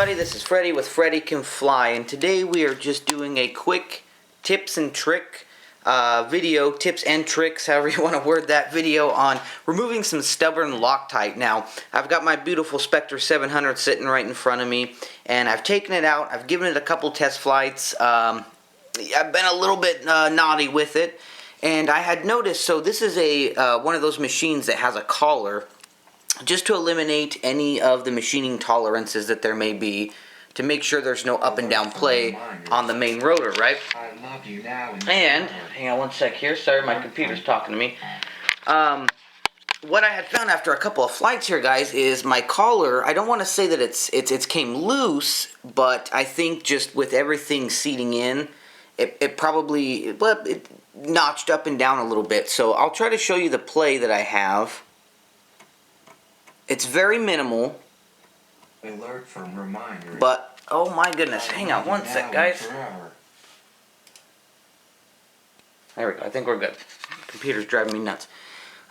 everybody, this is Freddy with FreddyCanFly, and today we are just doing a quick tips and trick video, tips and tricks, however you want to word that video, on removing some stubborn Loctite. Now, I've got my beautiful Spectre 700 sitting right in front of me, and I've taken it out, I've given it a couple test flights. I've been a little bit naughty with it, and I had noticed, so this is a one of those machines that has a collar, just to eliminate any of the machining tolerances that there may be, to make sure there's no up and down play on the main rotor, right? And, hang on one sec here, sorry my computer's talking to me. What I had found after a couple of flights here, guys, is my collar, I don't want to say that it's came loose, but I think just with everything seating in, it probably, well, it notched up and down a little bit. So I'll try to show you the play that I have. It's very minimal. Alert from reminders. But, oh my goodness, hang on one sec, guys. There we go, I think we're good. Computer's driving me nuts.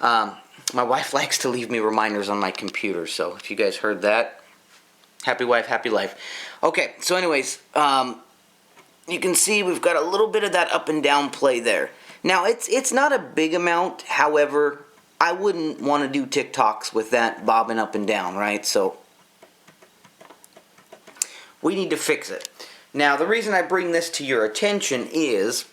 My wife likes to leave me reminders on my computer, so if you guys heard that, happy wife, happy life. Okay, so anyways, you can see we've got a little bit of that up and down play there. Now, it's not a big amount, however, I wouldn't want to do TikToks with that bobbing up and down, right? So we need to fix it. Now, the reason I bring this to your attention is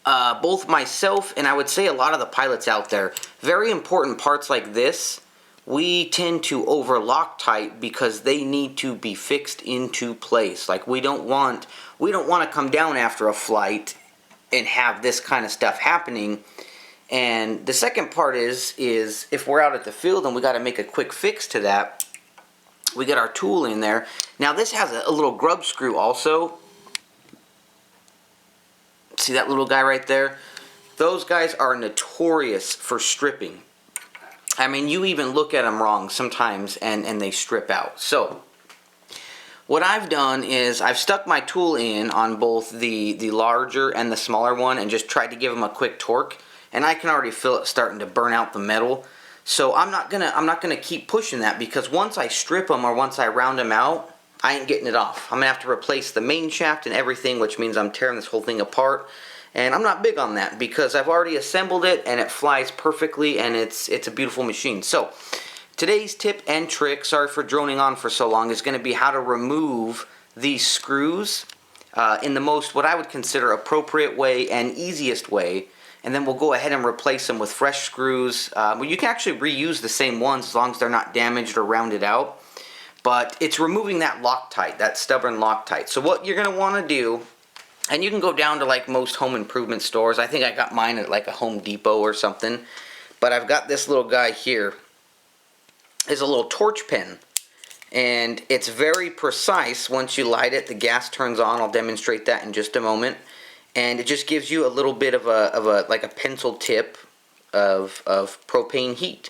both myself and I would say a lot of the pilots out there, very important parts like this, we tend to over Loctite because they need to be fixed into place. Like we don't want to come down after a flight and have this kind of stuff happening. And the second part is if we're out at the field and we got to make a quick fix to that, we get our tool in there. Now this has a little grub screw also. See that little guy right there? Those guys are notorious for stripping. I mean, you even look at them wrong sometimes and they strip out. So what I've done is I've stuck my tool in on both the larger and the smaller one and just tried to give them a quick torque. And I can already feel it starting to burn out the metal. So I'm not gonna keep pushing that, because once I strip them or once I round them out, I ain't getting it off. I'm gonna have to replace the main shaft and everything, which means I'm tearing this whole thing apart. And I'm not big on that because I've already assembled it and it flies perfectly and it's a beautiful machine. So today's tip and trick, sorry for droning on for so long, is gonna be how to remove these screws in the most, what I would consider, appropriate way and easiest way. And then we'll go ahead and replace them with fresh screws. Well, you can actually reuse the same ones as long as they're not damaged or rounded out. But it's removing that Loctite, that stubborn Loctite. So what you're going to want to do, and you can go down to like most home improvement stores. I think I got mine at like a Home Depot or something. But I've got this little guy here. It's a little torch pen. And it's very precise. Once you light it, the gas turns on. I'll demonstrate that in just a moment. And it just gives you a little bit of like a pencil tip of propane heat.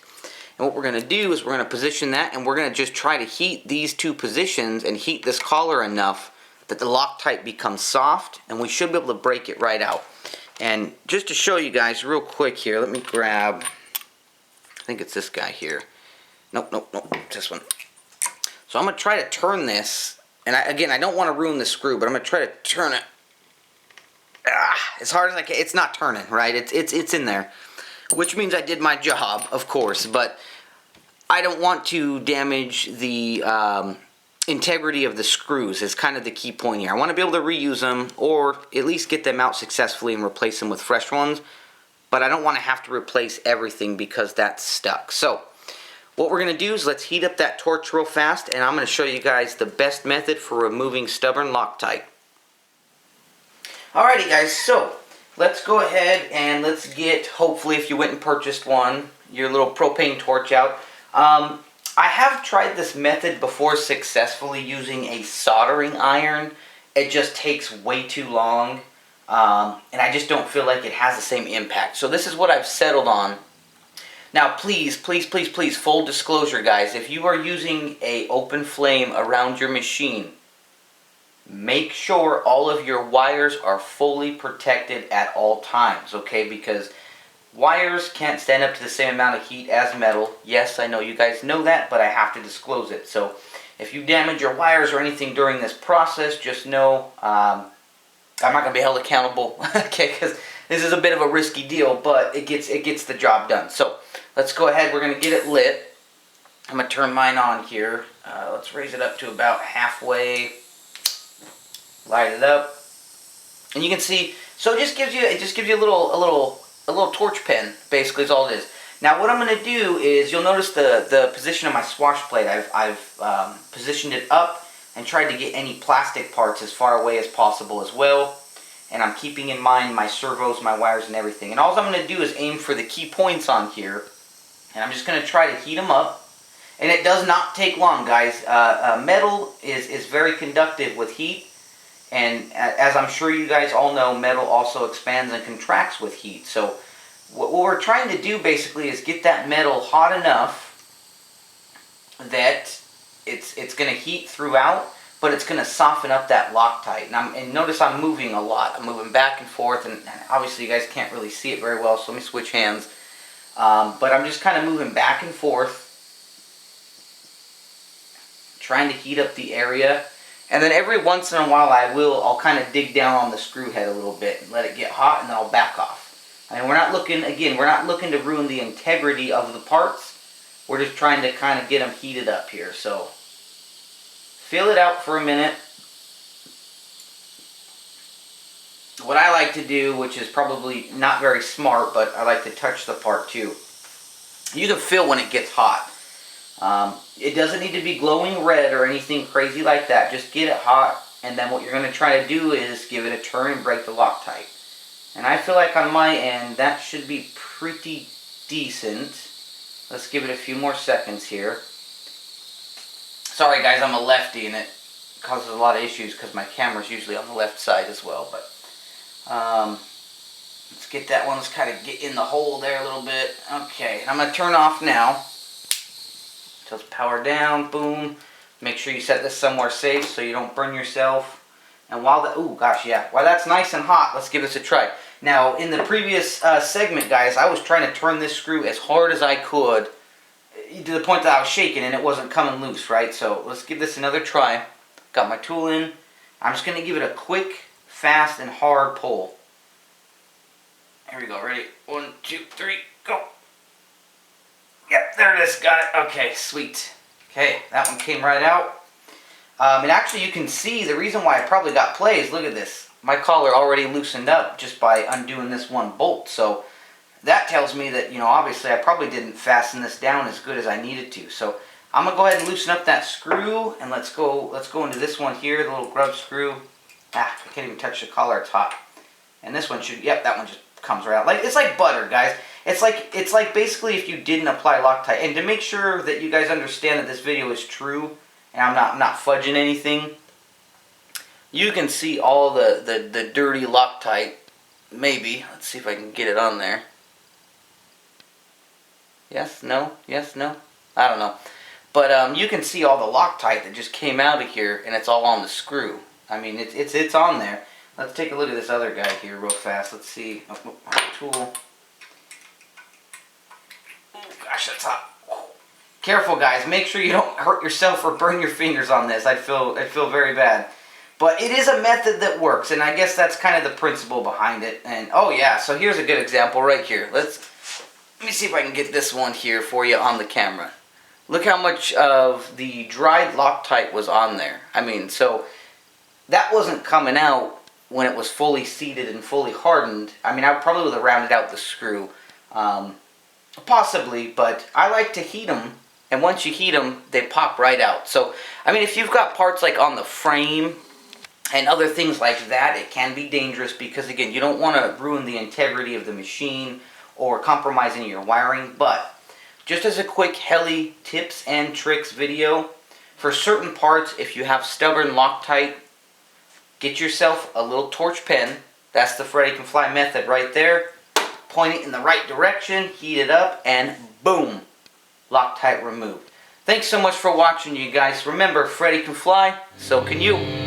And what we're going to do is we're going to position that, and we're going to just try to heat these two positions and heat this collar enough that the Loctite becomes soft, and we should be able to break it right out. And just to show you guys real quick here, let me grab, I think it's this guy here. Nope, it's this one. So I'm going to try to turn this, and again, I don't want to ruin the screw, but I'm going to try to turn it. As hard as I can. It's not turning, right? It's in there, which means I did my job, of course, but I don't want to damage the integrity of the screws is kind of the key point here. I want to be able to reuse them or at least get them out successfully and replace them with fresh ones, but I don't want to have to replace everything because that's stuck. So what we're going to do is let's heat up that torch real fast, and I'm going to show you guys the best method for removing stubborn Loctite. Alrighty guys, so let's go ahead and let's get, hopefully if you went and purchased one, your little propane torch out. I have tried this method before successfully using a soldering iron. It just takes way too long, and I just don't feel like it has the same impact. So this is what I've settled on. Now please, full disclosure guys, if you are using an open flame around your machine, make sure all of your wires are fully protected at all times, okay? Because wires can't stand up to the same amount of heat as metal. Yes, I know you guys know that, but I have to disclose it. So If you damage your wires or anything during this process, just know I'm not going to be held accountable, okay, because this is a bit of a risky deal, but it gets the job done. So let's go ahead. We're going to get it lit. I'm going to turn mine on here. Let's raise it up to about halfway. Light it up, and you can see. So it just gives you a little torch pen. Basically, is all it is. Now, what I'm going to do is, you'll notice the position of my swash plate. I've positioned it up and tried to get any plastic parts as far away as possible as well. And I'm keeping in mind my servos, my wires, and everything. And all I'm going to do is aim for the key points on here, and I'm just going to try to heat them up. And it does not take long, guys. Metal is very conductive with heat. And as I'm sure you guys all know, metal also expands and contracts with heat. So what we're trying to do basically is get that metal hot enough that it's going to heat throughout, but it's going to soften up that Loctite. And notice I'm moving a lot. I'm moving back and forth, and obviously you guys can't really see it very well, so let me switch hands. But I'm just kind of moving back and forth, trying to heat up the area. And then every once in a while I'll kind of dig down on the screw head a little bit and let it get hot, and then I'll back off. I mean, we're not looking to ruin the integrity of the parts. We're just trying to kind of get them heated up here. So feel it out for a minute. What I like to do, which is probably not very smart, but I like to touch the part too. You can feel when it gets hot. It doesn't need to be glowing red or anything crazy like that. Just get it hot, and then what you're going to try to do is give it a turn and break the Loctite. And I feel like on my end, that should be pretty decent. Let's give it a few more seconds here. Sorry guys, I'm a lefty, and it causes a lot of issues because my camera's usually on the left side as well. But let's get that one. Let's kind of get in the hole there a little bit. Okay, and I'm going to turn off now. So let's power down, boom. Make sure you set this somewhere safe so you don't burn yourself. And while while that's nice and hot, let's give this a try. Now, in the previous segment, guys, I was trying to turn this screw as hard as I could to the point that I was shaking and it wasn't coming loose, right? So let's give this another try. Got my tool in. I'm just going to give it a quick, fast, and hard pull. Here we go. Ready? 1, 2, 3, go. Yep, there it is. Got it. Okay, sweet. Okay, that one came right out. And actually, you can see the reason why I probably got play is, look at this. My collar already loosened up just by undoing this one bolt. So that tells me that, obviously I probably didn't fasten this down as good as I needed to. So I'm going to go ahead and loosen up that screw, and let's go into this one here, the little grub screw. I can't even touch the collar, it's hot. And this one should, yep, that one just comes right out. It's like butter, guys. It's like basically if you didn't apply Loctite. And to make sure that you guys understand that this video is true, and I'm not fudging anything, you can see all the dirty Loctite. Maybe. Let's see if I can get it on there. Yes, no, yes, no. I don't know. But you can see all the Loctite that just came out of here, and it's all on the screw. I mean, it's on there. Let's take a look at this other guy here real fast. Let's see. Tool. Gosh, that's hot. Careful, guys. Make sure you don't hurt yourself or burn your fingers on this. I'd feel very bad. But it is a method that works, and I guess that's kind of the principle behind it. And oh yeah, so here's a good example right here. Let me see if I can get this one here for you on the camera. Look how much of the dried Loctite was on there. I mean, so that wasn't coming out when it was fully seated and fully hardened. I mean, I probably would have rounded out the screw. Possibly, but I like to heat them, and once you heat them, they pop right out. So, I mean, if you've got parts like on the frame and other things like that, it can be dangerous because, again, you don't want to ruin the integrity of the machine or compromise any of your wiring. But just as a quick Heli tips and tricks video, for certain parts, if you have stubborn Loctite, get yourself a little torch pen. That's the FreddyCanFly method right there. Point it in the right direction, heat it up, and boom, Loctite removed. Thanks so much for watching, you guys. Remember, Freddy can fly, so can you.